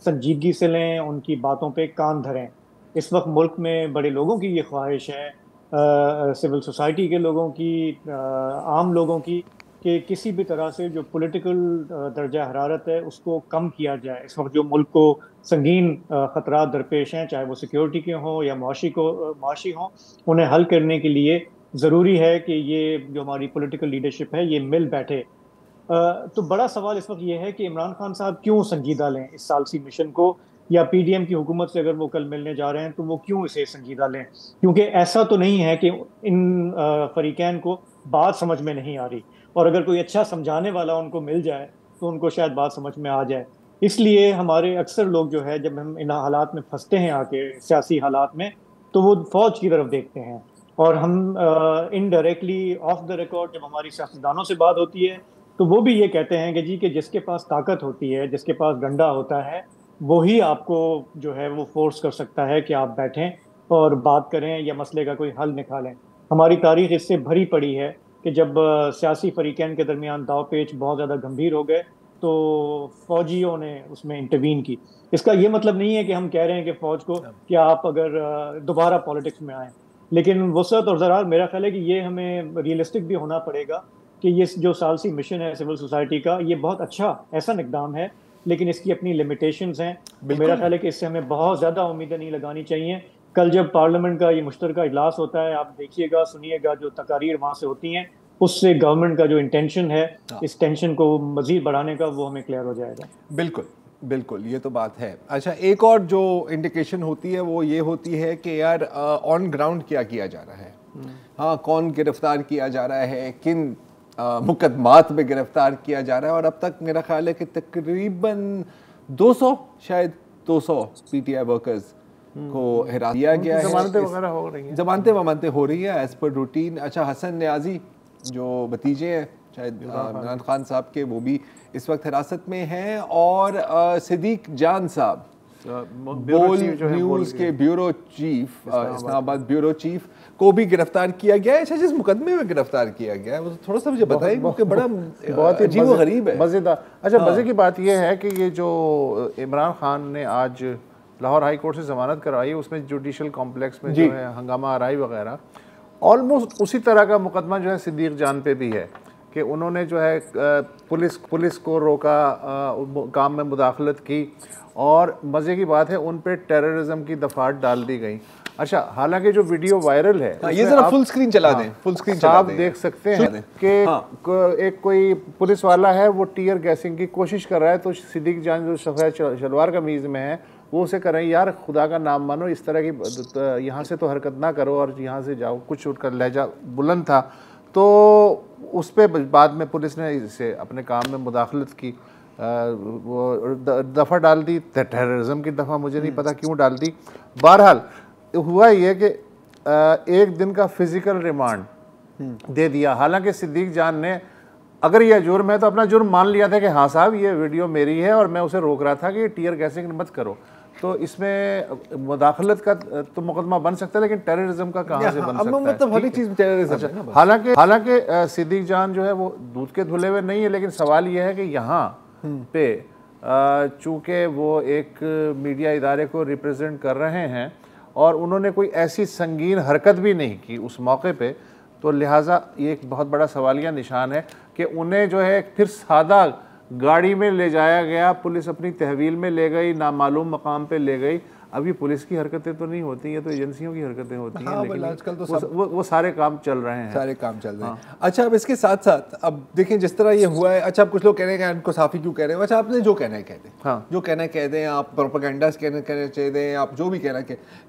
संजीदगी से लें, उनकी बातों पे कान धरें। इस वक्त मुल्क में बड़े लोगों की ये ख्वाहिश है, सिविल सोसाइटी के लोगों की, आम लोगों की, कि किसी भी तरह से जो पॉलिटिकल दर्जा हरारत है उसको कम किया जाए। इस वक्त जो मुल्क को संगीन ख़तरात दरपेश हैं, चाहे वो सिक्योरिटी के हों या मुआशी हों, उन्हें हल करने के लिए ज़रूरी है कि ये जो हमारी पॉलिटिकल लीडरशिप है ये मिल बैठे। तो बड़ा सवाल इस वक्त ये है कि इमरान खान साहब क्यों संजीदा लें इस सालसी मिशन को, या पीडीएम की हुकूमत से अगर वो कल मिलने जा रहे हैं तो वो क्यों इसे संजीदा लें। क्योंकि ऐसा तो नहीं है कि इन फरीकैन को बात समझ में नहीं आ रही, और अगर कोई अच्छा समझाने वाला उनको मिल जाए तो उनको शायद बात समझ में आ जाए। इसलिए हमारे अक्सर लोग जो है, जब हम इन हालात में फंसते हैं आके सियासी हालात में, तो वो फौज की तरफ देखते हैं। और हम इनडायरेक्टली ऑफ द रिकॉर्ड जब हमारी सियासतदानों से बात होती है तो वो भी ये कहते हैं कि जी कि जिसके पास ताकत होती है, जिसके पास डंडा होता है, वही आपको जो है वो फोर्स कर सकता है कि आप बैठें और बात करें या मसले का कोई हल निकालें। हमारी तारीख इससे भरी पड़ी है कि जब सियासी फरीकैन के दरमियान दाव पेच बहुत ज़्यादा गंभीर हो गए तो फौजियों ने उसमें इंटरवीन की। इसका ये मतलब नहीं है कि हम कह रहे हैं कि फ़ौज को कि आप अगर दोबारा पॉलिटिक्स में आएँ, लेकिन वसअत और ज़रार मेरा ख्याल है कि ये हमें रियलिस्टिक भी होना पड़ेगा कि ये जो सालसी मिशन है सिविल सोसाइटी का, ये बहुत अच्छा ऐसा इक़दाम है, लेकिन इसकी अपनी लिमिटेशंस हैं। मेरा ख्याल है कि इससे हमें बहुत ज़्यादा उम्मीदें नहीं लगानी चाहिए। कल जब पार्लियामेंट का ये मुश्तरका इजलास होता है, आप देखिएगा, सुनिएगा, जो तकारीर वहाँ से होती हैं, उससे गवर्नमेंट का जो इंटेंशन है इस टेंशन को मज़ीद बढ़ाने का, वो हमें क्लियर हो जाएगा। बिल्कुल बिल्कुल, ये तो बात है। अच्छा, एक और जो इंडिकेशन होती है वो ये होती है कि यार ऑन ग्राउंड क्या किया जा रहा है। हाँ, कौन गिरफ्तार किया जा रहा है, किन मुकदमात में गिरफ्तार किया जा रहा है। और अब तक मेरा ख्याल है कि तकरीबन 200 शायद 200 पीटीआई वर्कर्स को हिरासत दिया गया है। ज़मानतें वगैरह हो रही हैं, ज़मानतें हो रही है एज़ पर रूटीन। अच्छा, हसन न्याजी जो भतीजे हैं शायद इमरान खान साहब के, वो भी इस वक्त हिरासत में हैं। और सिद्दीक जान साहब बोल न्यूज़ के bureau chief, Islamabad bureau chief को भी गिरफ्तार किया गया है। अच्छा, जिस मुकदमे में गिरफ्तार किया गया है वो थोड़ा सा मुझे बताइए, क्योंकि बड़ा बहुत ही अजीब व गरीब है, मज़ेदार। अच्छा, मज़े की बात यह है कि ये जो इमरान खान ने आज लाहौर हाई कोर्ट से ज़मानत करवाई, उसमें जुडिशल कॉम्प्लेक्स में जो है हंगामा आराई वगैरह, ऑलमोस्ट उसी तरह का मुकदमा जो है सिद्दीक जान पे भी है कि उन्होंने जो है पुलिस को रोका, काम में मुदाखलत की, और मज़े की बात है उन पे टेररिज्म की दफात डाल दी गई। अच्छा, हालांकि जो वीडियो वायरल है ये जरा फुल स्क्रीन चला दें, फुल स्क्रीन चला आप दें, देख सकते हैं कि एक कोई पुलिस वाला है, वो टीयर गैसिंग की कोशिश कर रहा है, तो सिद्दीक जान जो सफ़ेद शलवार कमीज़ में है वो उसे कर रहे हैं, यार खुदा का नाम मानो, इस तरह की यहाँ से तो हरकत ना करो और यहाँ से जाओ। कुछ उनका लहजा बुलंद था, तो उस पर बाद में पुलिस ने इसे अपने काम में मुदाखलत की, वो दफ़ा डाल दी, टेररिज्म की दफ़ा, मुझे नहीं पता क्यों डाल दी। बहरहाल हुआ ये कि एक दिन का फिजिकल रिमांड दे दिया। हालांकि सिद्दीक जान ने, अगर यह जुर्म है तो अपना जुर्म मान लिया था कि हाँ साहब ये वीडियो मेरी है और मैं उसे रोक रहा था कि टीयर गैसिंग मत करो, तो इसमें मुदाखलत का तो मुकदमा बन सकता है, लेकिन टेररिज्म का कहाँ से बन सकता है? मतलब हर एक चीज टेररिज्म है ना। हालांकि सिद्दीक जान जो है वो दूध के धुले हुए नहीं है, लेकिन सवाल यह है कि यहाँ पे चूंकि वो एक मीडिया इदारे को रिप्रेजेंट कर रहे हैं और उन्होंने कोई ऐसी संगीन हरकत भी नहीं की उस मौके पे, तो लिहाजा ये एक बहुत बड़ा सवालिया निशान है कि उन्हें जो है फिर सादा गाड़ी में ले जाया गया, पुलिस अपनी तहवील में ले गई, नामालूम मकाम पे ले गई। अभी पुलिस की हरकतें तो नहीं होती, ये तो एजेंसियों की हरकतें होती हैं, लेकिन आजकल तो वो सारे काम चल रहे हैं, सारे काम चल रहे हैं। अच्छा, अब इसके साथ साथ अब देखें जिस तरह ये हुआ है, अच्छा अब कुछ लोग कह रहे हैं कि इनको साफ़ी क्यों कह रहे हैं, अच्छा आपने जो कहना है कह दें, हाँ जो कहना है कह दें, आप प्रोपेगेंडा कहना चाह दें, आप जो भी कहना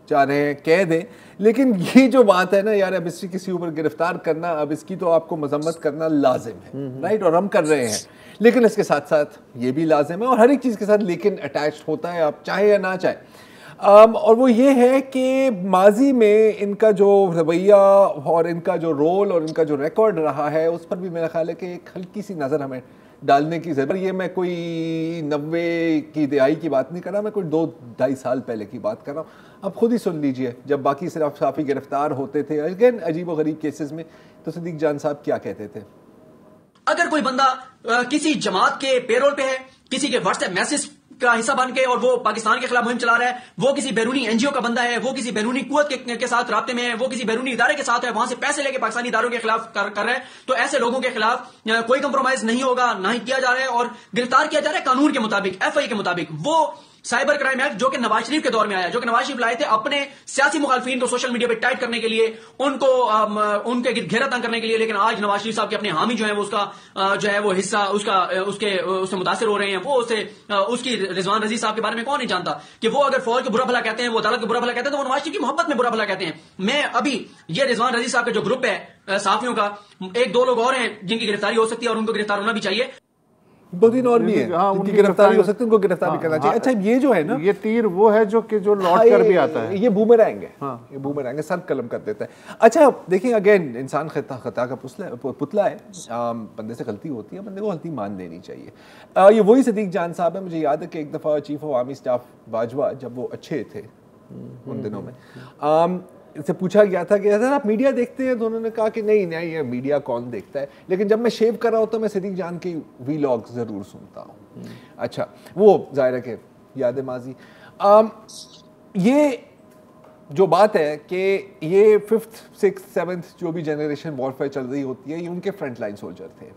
चाह रहे हैं कह दें, लेकिन ये जो बात है ना यार, अब इससे किसी ऊपर गिरफ्तार करना, अब इसकी तो आपको मजम्मत करना लाजिम है, राइट, और हम कर रहे हैं, लेकिन इसके साथ साथ ये भी लाजिम है, और हर एक चीज़ के साथ लेकिन अटैच होता है, आप चाहे या ना चाहे। और वो ये है कि माजी में इनका जो रवैया और इनका जो रोल और इनका जो रिकॉर्ड रहा है, उस पर भी मेरा ख्याल है कि एक हल्की सी नज़र हमें डालने की ज़रूरत। ये मैं कोई 90 की दहाई की बात नहीं कर रहा, मैं कोई 2-2.5 साल पहले की बात कर रहा हूँ। अब खुद ही सुन लीजिए, जब बाकी सिर्फ साफ़ी गिरफ्तार होते थे अगेन अजीब व गरीब केसेस में, तो सिद्दीक जान साहब क्या कहते थे। अगर कोई बंदा किसी जमात के पेरोल पे है, किसी के व्हाट्सएप मैसेज का हिस्सा बन के और वो पाकिस्तान के खिलाफ मुहिम चला रहा है, वो किसी बैरूनी एनजीओ का बंदा है, वो किसी बैरूनी कुव्वत के साथ राब्ते में है, वो किसी बैरूनी इदारे के साथ है, वहां से पैसे लेके पाकिस्तानी इदारों के खिलाफ कर रहा है, तो ऐसे लोगों के खिलाफ कोई कंप्रोमाइज नहीं होगा, ना ही किया जा रहा है, और गिरफ्तार किया जा रहा है कानून के मुताबिक, एफआई के मुताबिक। वो साइबर क्राइम एक्ट जो कि नवाज शरीफ के दौर में आया, जो कि नवाज शरीफ लाए थे अपने सियासी मुखालफिन को सोशल मीडिया पे टाइट करने के लिए, उनको उनके घेरा तंग करने के लिए, लेकिन आज नवाज शरीफ साहब के अपने हामी जो है वो उसका जो है वो हिस्सा उससे मुतासिर हो रहे हैं। वो उसकी रिजवान रजीक साहब के बारे में कौन नहीं जानता कि वो अगर फौज को बुरा भला कहते हैं, वो अदालत को बुरा भला कहते हैं, तो वो नवाज शरीफ की मोहब्बत में बुरा भला कहते हैं। मैं अभी ये रिजवान रजीक साहब का जो ग्रुप है साफियों का, 1-2 लोग और हैं जिनकी गिरफ्तारी हो सकती है और उनको गिरफ्तार होना भी चाहिए। 2 दिन और भी है, उनकी गिरफ्तारी हो सकती है, उनको गिरफ्तार भी करना चाहिए। अच्छा, ये जो है ना, ये तीर वो है जो लौट कर भी आता है, ये बूमरैंग है, ये बूमरैंग है, सर कलम कर देता है। अच्छा देखिए, अगेन इंसान खता का पुतला है, बंदे से गलती होती है, बंदे को गलती मान लेनी चाहिए। ये वही सिद्दीक जान साहब है। मुझे याद है कि एक दफ़ा chief of army staff Bajwa, जब वो अच्छे थे उन दिनों में, से पूछा गया था कि सर आप मीडिया देखते हैं, तो उन्होंने कहा कि नहीं नहीं, ये मीडिया कौन देखता है, लेकिन जब मैं शेव कर रहा होता हूँ मैं सिद्दीक जान के वीलॉग ज़रूर सुनता हूँ। अच्छा, वो ज़ाहिर है कि याद माजी। ये जो बात है कि ये 5th 6th 7th जो भी जनरेशन वॉरफेयर चल रही होती है, ये उनके फ्रंट लाइन सोल्जर थे।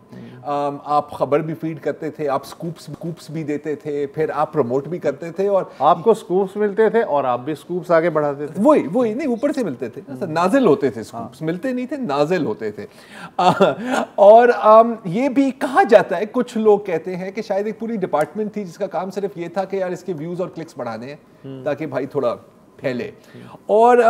आप खबर भी फीड करते थे, आप स्कूप्स भी देते थे, फिर आप प्रमोट भी करते थे, और आपको स्कूप्स मिलते थे और आप भी स्कूप्स आगे बढ़ाते थे। वही नहीं, ऊपर से मिलते थे, नाजिल होते थे, स्कूप्स मिलते नहीं थे, नाजिल होते थे। और ये भी कहा जाता है, कुछ लोग कहते हैं कि शायद एक पूरी डिपार्टमेंट थी जिसका काम सिर्फ ये था कि यार इसके व्यूज और क्लिक्स बढ़ाने हैं ताकि भाई थोड़ा फैले। और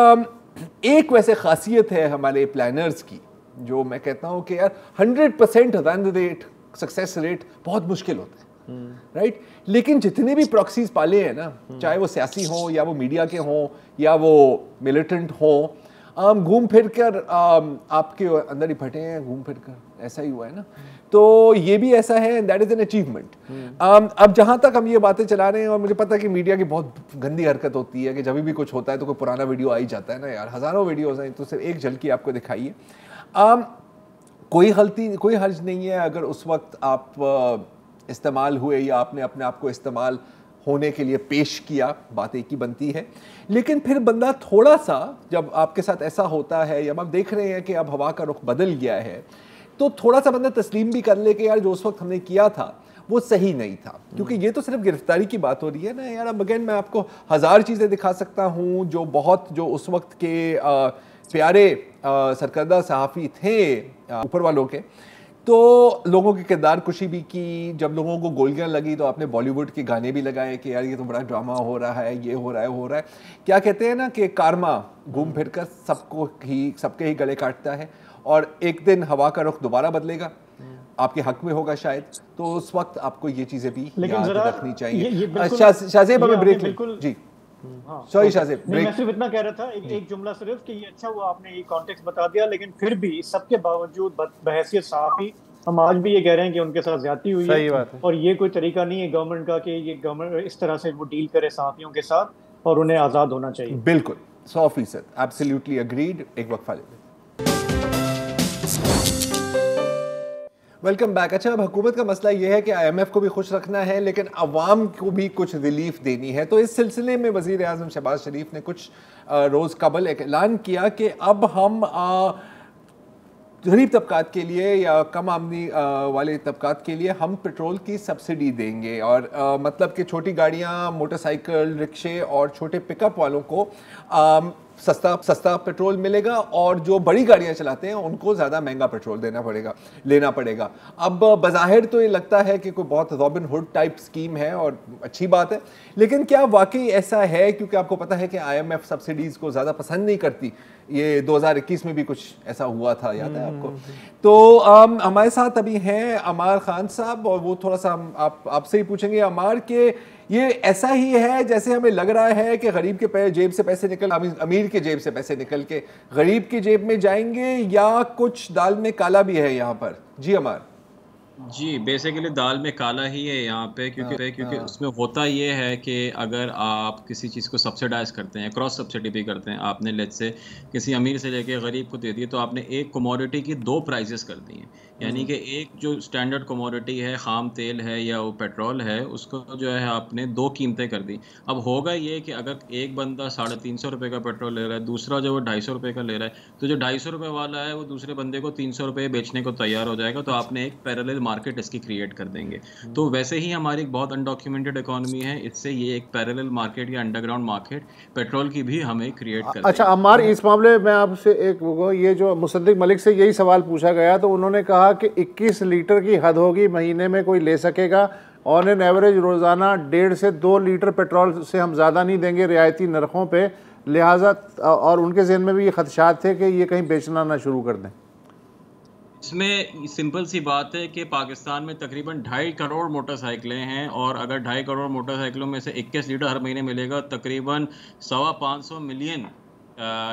एक वैसे खासियत है हमारे प्लानर्स की, जो मैं कहता हूं कि यार 100% रन रेट, सक्सेस रेट बहुत मुश्किल होता है, राइट, लेकिन जितने भी प्रॉक्सीज पाले हैं ना, चाहे वो सियासी हों या वो मीडिया के हों या वो मिलिटेंट हों, घूम फिर कर आपके अंदर ही फटे हैं, घूम फिर कर ऐसा ही हुआ है ना। तो ये भी ऐसा है, and that is an achievement. अब जहां तक हम ये बातें चला रहे हैं, और मुझे पता है कि मीडिया की बहुत गंदी हरकत होती है कि जब भी कुछ होता है तो कोई पुराना वीडियो आ ही जाता है ना यार, हज़ारों वीडियोज़ हैं, तो सिर्फ एक झलकी आपको दिखाइए। कोई गलती, कोई हर्ज नहीं है अगर उस वक्त आप इस्तेमाल हुए या आपने अपने आप को इस्तेमाल होने के लिए पेश किया, बात एक ही बनती है। लेकिन फिर बंदा थोड़ा सा, जब आपके साथ ऐसा होता है, या आप देख रहे हैं कि अब हवा का रुख बदल गया है, तो थोड़ा सा बंदा तस्लीम भी कर ले कि यार जो उस वक्त हमने किया था वो सही नहीं था, क्योंकि ये तो सिर्फ गिरफ्तारी की बात हो रही है ना यार। अब अगेन मैं आपको 1000 चीज़ें दिखा सकता हूँ जो उस वक्त के प्यारे सरकर्दा सहाफ़ी थे ऊपर वालों के, तो लोगों की किरदार कुशी भी की। जब लोगों को गोलियां लगी तो आपने बॉलीवुड के गाने भी लगाए कि यार ये तो बड़ा ड्रामा हो रहा है, ये हो रहा है। क्या कहते हैं ना कि कारमा घूम फिर कर सबके ही गले काटता है, और एक दिन हवा का रुख दोबारा बदलेगा, आपके हक में होगा शायद, तो उस वक्त आपको ये चीज़ें भी याद रखनी चाहिए। शाहज़ेब हमें ब्रेक जी। सॉरी शाहज़ेब, मैं सिर्फ इतना कह रहा था, एक जुमला सिर्फ कि ये अच्छा हुआ आपने ये कॉन्टेक्स्ट बता दिया, लेकिन फिर भी सबके बावजूद बहैसियत सहाफ़ी हम आज भी ये कह रहे हैं कि उनके साथ ज्यादती हुई है, और ये कोई तरीका नहीं है गवर्नमेंट का कि ये गवर्नमेंट इस तरह से वो डील करे सहाफ़ियों के साथ, और उन्हें आज़ाद होना चाहिए। बिल्कुल 100%, एब्सोल्युटली अग्रीड। एक वक्फा ले। Welcome back. अच्छा, अब हुकूमत का मसला ये है कि IMF को भी खुश रखना है लेकिन अवाम को भी कुछ रिलीफ देनी है। तो इस सिलसिले में वज़ीर आज़म शहबाज शरीफ ने कुछ रोज़ कबल एक ऐलान किया कि अब हम गरीब तबकात के लिए या कम आमदनी वाले तबकात के लिए हम पेट्रोल की सब्सिडी देंगे, और मतलब कि छोटी गाड़ियाँ, मोटरसाइकिल, रिक्शे और छोटे पिकअप वालों को सस्ता पेट्रोल मिलेगा, और जो बड़ी गाड़ियां चलाते हैं उनको ज़्यादा महंगा पेट्रोल लेना पड़ेगा। अब बज़ाहिर तो ये लगता है कि कोई बहुत रॉबिन हुड टाइप स्कीम है और अच्छी बात है, लेकिन क्या वाकई ऐसा है? क्योंकि आपको पता है कि IMF सब्सिडीज़ को ज़्यादा पसंद नहीं करती। ये 2021 में भी कुछ ऐसा हुआ था, याद है आपको? तो हमारे साथ अभी हैं अमार खान साहब, और वो थोड़ा सा आपसे ही पूछेंगे अमार के ये ऐसा ही है जैसे हमें लग रहा है कि गरीब के जेब से पैसे निकल अमीर के जेब से पैसे निकल के गरीब की जेब में जाएंगे, या कुछ दाल में काला भी है यहाँ पर? जी अमार। जी, बेसिकली दाल में काला ही है यहाँ पे, क्योंकि उसमें होता ये है कि अगर आप किसी चीज़ को सब्सिडाइज करते हैं, क्रॉस सब्सिडी भी करते हैं, आपने लेट्स से किसी अमीर से लेके गरीब को दे दिए, तो आपने एक कमोडिटी की 2 प्राइजेस कर दी हैं। यानी कि एक जो स्टैंडर्ड कमोडिटी है, खाम तेल है या वो पेट्रोल है, उसको जो है आपने 2 कीमतें कर दी। अब होगा ये कि अगर एक बंदा 350 रुपये का पेट्रोल ले रहा है, दूसरा जो वो 250 रुपये का ले रहा है, तो जो 250 रुपये वाला है वो दूसरे बंदे को 300 रुपये बेचने को तैयार हो जाएगा, तो आपने एक पैरेलल मार्केट इसकी क्रिएट कर देंगे। तो वैसे ही हमारी एक बहुत अनडॉक्यूमेंटेड इकोनॉमी है, इससे ये एक पैरेलल मार्केट या अंडरग्राउंड मार्केट पेट्रोल की भी हमें क्रिएट कर। अच्छा अमार, इस मामले में आपसे ये जो मुसद्दिक मलिक से यही सवाल पूछा गया, तो उन्होंने कहा कि 21 लीटर की हद होगी, महीने में कोई ले सकेगा, ऑन एन एवरेज रोज़ाना 1.5 से 2 लीटर पेट्रोल से हम ज़्यादा नहीं देंगे रियायती नरखों पे, लिहाजा और उनके ज़हन में भी ये खदशात थे कि ये कहीं बेचना ना शुरू कर दें। इसमें सिंपल सी बात है कि पाकिस्तान में तकरीबन 2.5 करोड़ मोटरसाइकिलें हैं, और अगर 2.5 करोड़ मोटरसाइकिलों में से 21 लीटर हर महीने मिलेगा, तकरीबन 525 मिलियन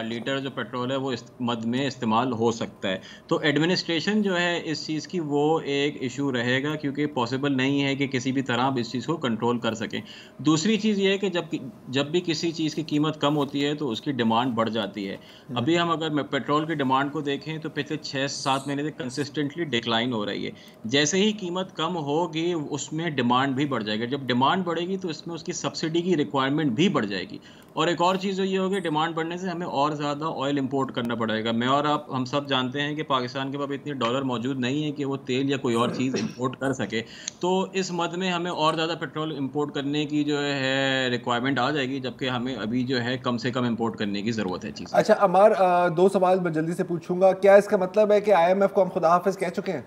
लीटर जो पेट्रोल है वो इस मद में इस्तेमाल हो सकता है। तो एडमिनिस्ट्रेशन जो है इस चीज़ की वो एक इशू रहेगा, क्योंकि पॉसिबल नहीं है कि किसी भी तरह आप इस चीज़ को कंट्रोल कर सकें। दूसरी चीज़ ये है कि जब भी किसी चीज़ की कीमत कम होती है तो उसकी डिमांड बढ़ जाती है। अभी हम अगर पेट्रोल की डिमांड को देखें तो पिछले 6-7 महीने से कंसिस्टेंटली डिक्लाइन हो रही है। जैसे ही कीमत कम होगी उसमें डिमांड भी बढ़ जाएगी, जब डिमांड बढ़ेगी तो इसमें उसकी सब्सिडी की रिक्वायरमेंट भी बढ़ जाएगी। और एक और चीज़ ये होगी, डिमांड बढ़ने से हमें और ज़्यादा ऑयल इंपोर्ट करना पड़ेगा। मैं और आप हम सब जानते हैं कि पाकिस्तान के पास इतने डॉलर मौजूद नहीं है कि वो तेल या कोई और चीज़ इंपोर्ट कर सके, तो इस मद में हमें और ज़्यादा पेट्रोल इंपोर्ट करने की जो है रिक्वायरमेंट आ जाएगी, जबकि हमें अभी जो है कम से कम इंपोर्ट करने की ज़रूरत है चीज़। अच्छा अमार, 2 सवाल मैं जल्दी से पूछूंगा। क्या इसका मतलब है कि IMF को हम खुदा हाफिज कह चुके हैं?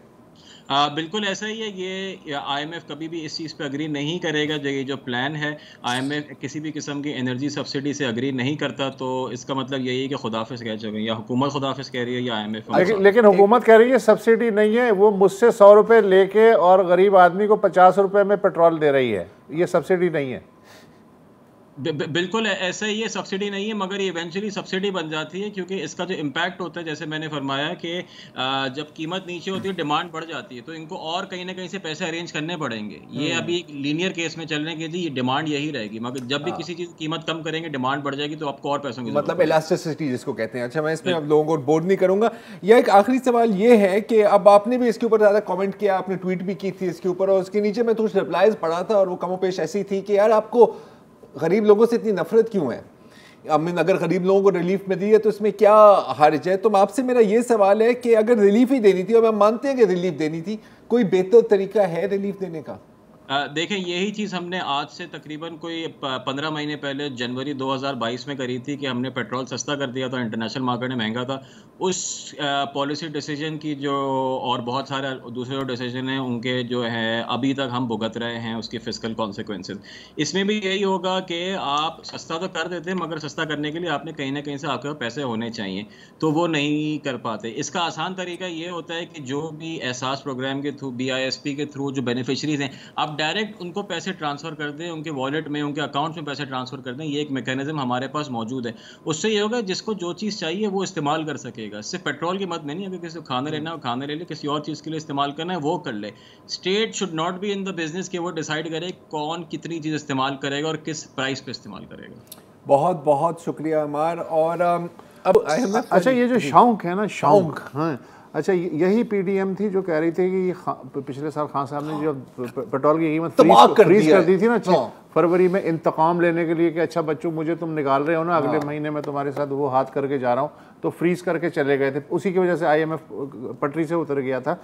बिल्कुल ऐसा ही है। ये IMF कभी भी इस चीज़ पे अग्री नहीं करेगा। ये जो प्लान है, IMF किसी भी किस्म की एनर्जी सब्सिडी से अग्री नहीं करता, तो इसका मतलब यही है कि खुदाफिज कह चुके हैं, या हुकूमत खुदाफिज कह रही है या IMF। लेकिन हुकूमत कह रही है सब्सिडी नहीं है, वो मुझसे 100 रुपये लेके और गरीब आदमी को 50 रुपये में पेट्रोल दे रही है, ये सब्सिडी नहीं है। बिल्कुल ऐसा ही है, सब्सिडी नहीं है, मगर ये इवेंचुअली सब्सिडी बन जाती है, क्योंकि इसका जो इम्पैक्ट होता है, जैसे मैंने फरमाया कि जब कीमत नीचे होती है डिमांड बढ़ जाती है, तो इनको और कहीं ना कहीं से पैसे अरेंज करने पड़ेंगे। ये अभी लीनियर केस में चलने के लिए डिमांड यही रहेगी, मगर जब भी किसी चीज़ की कीमत कम करेंगे डिमांड बढ़ जाएगी, तो आपको और पैसों की मतलब इलास्टिसिटी जिसको कहते हैं। अच्छा, मैं इसमें अब लोगों को बोर्ड नहीं करूंगा। यह एक आखिरी सवाल ये है कि अब आपने भी इसके ऊपर ज़्यादा कमेंट किया, आपने ट्वीट भी की थी इसके ऊपर, और उसके नीचे मैं कुछ रिप्लाईज पढ़ा था और वो कमोपेश ऐसी थी कि यार आपको गरीब लोगों से इतनी नफरत क्यों है? आई मीन अगर गरीब लोगों को रिलीफ मिल रही है तो इसमें क्या हर्ज है। तो आपसे मेरा ये सवाल है कि अगर रिलीफ ही देनी थी, और हम मानते हैं कि रिलीफ देनी थी, कोई बेहतर तरीका है रिलीफ देने का? देखें, यही चीज़ हमने आज से तकरीबन कोई 15 महीने पहले जनवरी 2022 में करी थी कि हमने पेट्रोल सस्ता कर दिया था, इंटरनेशनल मार्केट में महंगा था। उस पॉलिसी डिसीजन की जो और बहुत सारे दूसरे जो डिसीजन हैं उनके जो है अभी तक हम भुगत रहे हैं उसकी फिस्कल कॉन्सिक्वेंसेस। इसमें भी यही होगा कि आप सस्ता तो कर देते हैं, मगर सस्ता करने के लिए आपने कहीं ना कहीं से आपके पास पैसे होने चाहिए, तो वो नहीं कर पाते। इसका आसान तरीका ये होता है कि जो भी एहसास प्रोग्राम के थ्रू, BISP के थ्रू जो बेनिफिशरीज हैं, आप डायरेक्ट उनको पैसे ट्रांसफ़र कर दें, उनके वॉलेट में, उनके अकाउंट में पैसे ट्रांसफ़र कर दें। ये एक मैकेनिज्म हमारे पास मौजूद है। उससे ये होगा जिसको जो चीज़ चाहिए वो इस्तेमाल कर सकेगा। सिर्फ पेट्रोल की मत में नहीं, अगर किसी को खाना लेना हो खाने ले ले, किसी और चीज़ के लिए इस्तेमाल करना है वो कर ले। State should not be in the business कि वो डिसाइड करे कौन कितनी चीज़ इस्तेमाल करेगा और किस प्राइस पे इस्तेमाल करेगा। बहुत बहुत शुक्रिया अमार। और अब अच्छा, ये जो शौक है ना, शौक, हाँ, अच्छा, यही PDM थी जो कह रही थी कि पिछले साल खान साहब ने जो पेट्रोल की कीमत फ्रीज कर दी थी ना, फरवरी में, इंतकाम लेने के लिए कि अच्छा बच्चों मुझे तुम निकाल रहे हो ना, अगले महीने में तुम्हारे साथ वो हाथ करके जा रहा हूँ, तो फ्रीज करके चले गए थे। उसी की वजह से IMF पटरी से उतर गया था।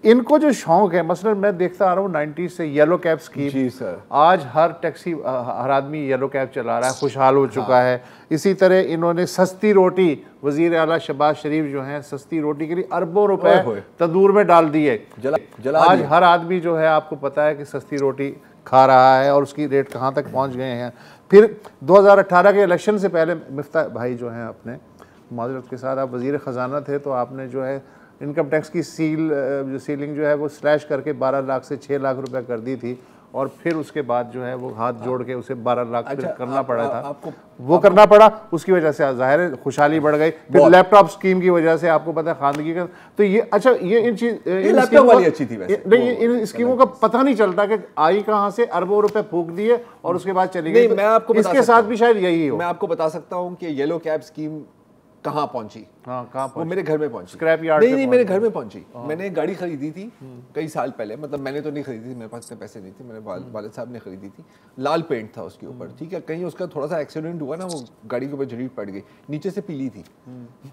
इनको जो शौक है, मसलन मैं देखता आ रहा हूँ 90s से येलो कैब स्कीम। जी सर। आज हर टैक्सी, हर आदमी येलो कैब चला रहा है, खुशहाल हो चुका है। इसी तरह इन्होंने सस्ती रोटी, वजीर आला शहबाज शरीफ जो हैं, सस्ती रोटी के लिए अरबों रुपए तंदूर में डाल दिए। आज हर आदमी जो है, आपको पता है कि सस्ती रोटी खा रहा है और उसकी रेट कहाँ तक पहुँच गए हैं। फिर 2018 के इलेक्शन से पहले मिफ्ता भाई जो हैं, अपने माजरत के साथ, आप वजीर ख़जाना थे, तो आपने जो है इनकम टैक्स की सीलिंग जो है वो स्लैश करके 12 लाख से 6 लाख रुपए कर दी थी, और फिर उसके बाद जो है वो हाथ जोड़ के उसे 12 लाख करना पड़ा था। आपको वो करना पड़ा, उसकी वजह से ज़ाहिर है खुशहाली बढ़ गई। फिर लैपटॉप स्कीम की वजह से आपको पता है खानदगी का, तो ये अच्छा, ये इन स्कीमों का पता नहीं चलता कि आई कहाँ से, अरबों रुपए फूंक दिए और उसके बाद चली गई। मैं आपको इसके साथ भी शायद यही हो। मैं आपको बता सकता हूँ कि येलो कैब स्कीम कहाँ पहुंची। हाँ, कहाँ पहुंची? वो मेरे घर में पहुंची, स्क्रैप यार्ड। नहीं, मेरे घर में पहुंची। मैंने गाड़ी खरीदी थी कई साल पहले, मतलब मैंने तो नहीं खरीदी थी, मेरे पास इतने पैसे नहीं थे, मेरे वालिद साहब ने खरीदी थी। लाल पेंट था उसके ऊपर, ठीक है। कहीं उसका थोड़ा सा एक्सीडेंट हुआ ना, वो गाड़ी के ऊपर झड़ी पड़ गई, नीचे से पीली थी।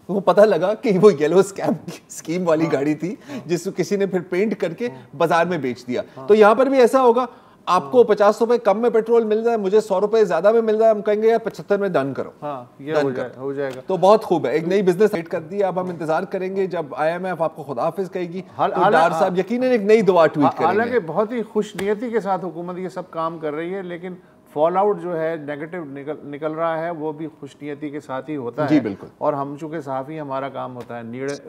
तो वो पता लगा कि वो येलो स्कीम वाली गाड़ी थी, जिसको किसी ने फिर पेंट करके बाजार में बेच दिया। तो यहाँ पर भी ऐसा होगा, आपको 50 रुपए कम में पेट्रोल मिल रहा है, मुझे 100 रुपए ज्यादा में मिल रहा है, हम कहेंगे यार 75 में डन करो। हाँ, ये हो जाएगा। तो बहुत खूब है, एक नई बिजनेस सेट कर दी। अब हम इंतजार करेंगे जब IMF आपको खुदाफिज कहेगी, तो डार साहब यकीनन एक नई दुआ ट्वीट करेंगे। हालांकि बहुत ही खुशनियती के साथ हुकूमत ये सब काम कर रही है, लेकिन फॉल आउट जो है नेगेटिव निकल रहा है, वो भी खुशनियती के साथ ही होता है। जी बिल्कुल। और हम चूँकि सहाफ़ी, हमारा काम होता है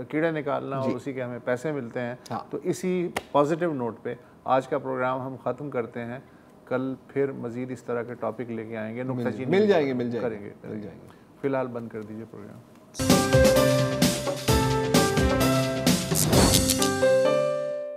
कीड़े निकालना, और उसी के हमें पैसे मिलते हैं। हाँ। तो इसी पॉजिटिव नोट पे आज का प्रोग्राम हम ख़त्म करते हैं। कल फिर मज़ीद इस तरह के टॉपिक लेके आएंगे, नुक्ताचीनी मिल जाएंगे करेंगे। फिलहाल बंद कर दीजिए प्रोग्राम।